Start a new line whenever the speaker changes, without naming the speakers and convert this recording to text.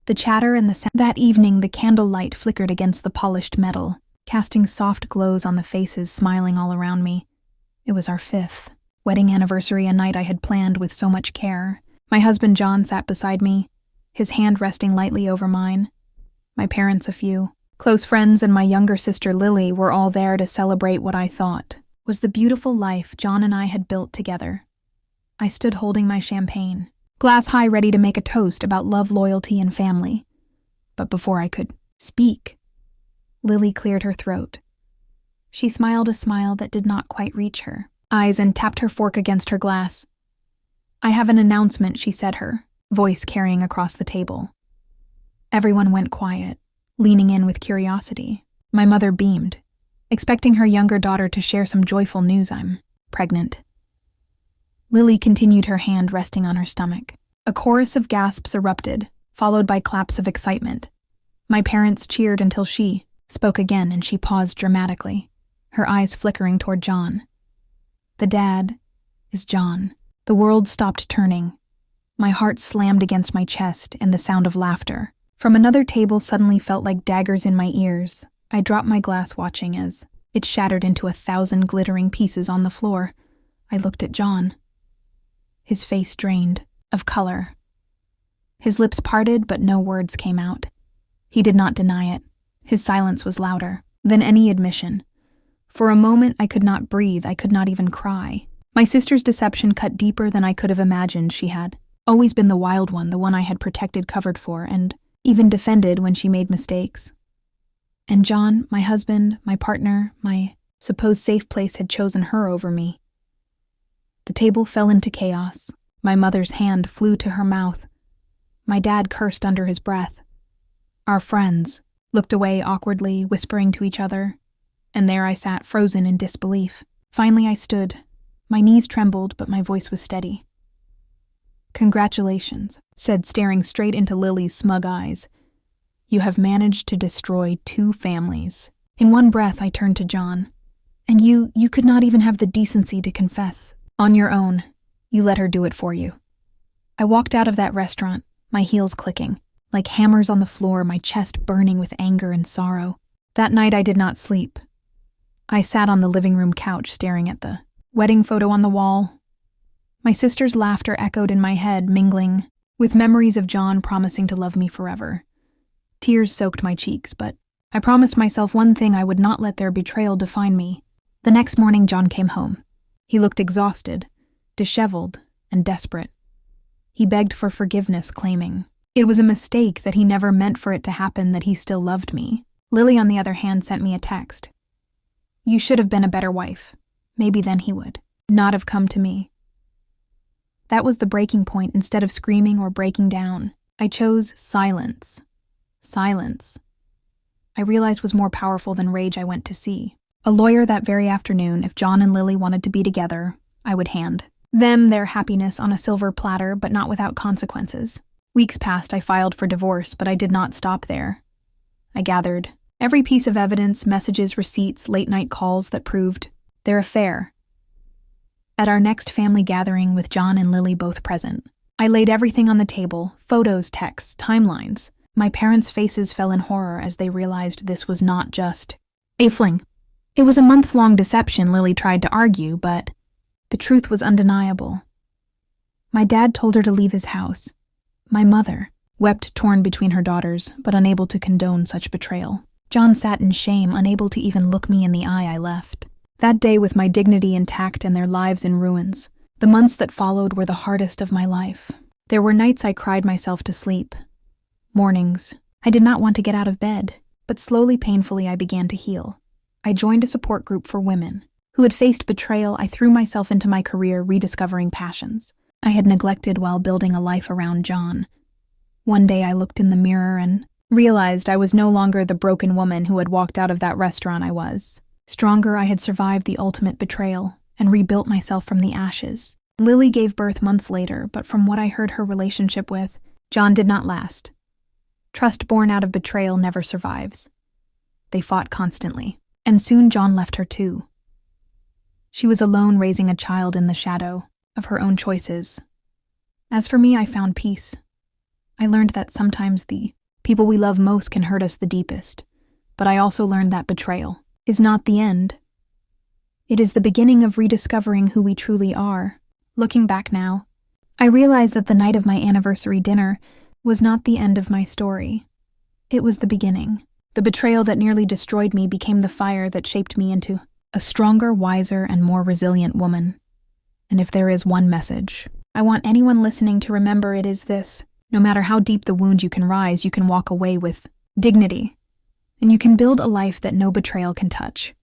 The chatter and the sound. That evening, the candlelight flickered against the polished metal, casting soft glows on the faces smiling all around me. It was our 5th wedding anniversary, a night I had planned with so much care. My husband John sat beside me, his hand resting lightly over mine. My parents, a few close friends, and my younger sister Lily were all there to celebrate what I thought was the beautiful life John and I had built together. I stood holding my champagne, glass high, ready to make a toast about love, loyalty, and family. But before I could speak, Lily cleared her throat. She smiled a smile that did not quite reach her eyes and tapped her fork against her glass. "I have an announcement," she said, her voice carrying across the table. Everyone went quiet, leaning in with curiosity. My mother beamed, expecting her younger daughter to share some joyful news. "I'm pregnant." Lily continued, her hand resting on her stomach. A chorus of gasps erupted, followed by claps of excitement. My parents cheered until she spoke again, and she paused dramatically, her eyes flickering toward John. "The dad is John." The world stopped turning. My heart slammed against my chest, and the sound of laughter from another table suddenly felt like daggers in my ears. I dropped my glass, watching as it shattered into 1,000 glittering pieces on the floor. I looked at John. His face drained of color. His lips parted, but no words came out. He did not deny it. His silence was louder than any admission. For a moment, I could not breathe. I could not even cry. My sister's deception cut deeper than I could have imagined. She had always been the wild one, the one I had protected, covered for, and even defended when she made mistakes. And John, my husband, my partner, my supposed safe place, had chosen her over me. The table fell into chaos. My mother's hand flew to her mouth. My dad cursed under his breath. Our friends looked away awkwardly, whispering to each other, and there I sat, frozen in disbelief. Finally I stood. My knees trembled, but my voice was steady. "Congratulations," said, staring straight into Lily's smug eyes. "You have managed to destroy 2 families." In one breath, I turned to John. "And you could not even have the decency to confess. On your own, you let her do it for you." I walked out of that restaurant, my heels clicking, like hammers on the floor, my chest burning with anger and sorrow. That night I did not sleep. I sat on the living room couch, staring at the wedding photo on the wall. My sister's laughter echoed in my head, mingling with memories of John promising to love me forever. Tears soaked my cheeks, but I promised myself one thing: I would not let their betrayal define me. The next morning, John came home. He looked exhausted, disheveled, and desperate. He begged for forgiveness, claiming it was a mistake, that he never meant for it to happen, that he still loved me. Lily, on the other hand, sent me a text. "You should have been a better wife. Maybe then he would not have come to me." That was the breaking point. Instead of screaming or breaking down, I chose silence. Silence, I realized, was more powerful than rage. I went to see a lawyer that very afternoon. If John and Lily wanted to be together, I would hand them their happiness on a silver platter, but not without consequences. Weeks passed. I filed for divorce, but I did not stop there. I gathered every piece of evidence, messages, receipts, late-night calls that proved their affair. At our next family gathering, with John and Lily both present, I laid everything on the table: photos, texts, timelines. My parents' faces fell in horror as they realized this was not just a fling. It was a months-long deception. Lily tried to argue, but the truth was undeniable. My dad told her to leave his house. My mother wept, torn between her daughters, but unable to condone such betrayal. John sat in shame, unable to even look me in the eye. I left that day with my dignity intact and their lives in ruins. The months that followed were the hardest of my life. There were nights I cried myself to sleep. Mornings, I did not want to get out of bed, but slowly, painfully, I began to heal. I joined a support group for women who had faced betrayal. I threw myself into my career, rediscovering passions I had neglected while building a life around John. One day I looked in the mirror and realized I was no longer the broken woman who had walked out of that restaurant. I was stronger. I had survived the ultimate betrayal and rebuilt myself from the ashes. Lily gave birth months later, but from what I heard, her relationship with John did not last. Trust born out of betrayal never survives. They fought constantly, and soon John left her too. She was alone, raising a child in the shadow of her own choices. As for me, I found peace. I learned that sometimes the People we love most can hurt us the deepest, but I also learned that betrayal is not the end. It is the beginning of rediscovering who we truly are. Looking back now, I realize that the night of my anniversary dinner was not the end of my story. It was the beginning. The betrayal that nearly destroyed me became the fire that shaped me into a stronger, wiser, and more resilient woman. And if there is one message I want anyone listening to remember, it is this: no matter how deep the wound you can rise, you can walk away with dignity, and you can build a life that no betrayal can touch.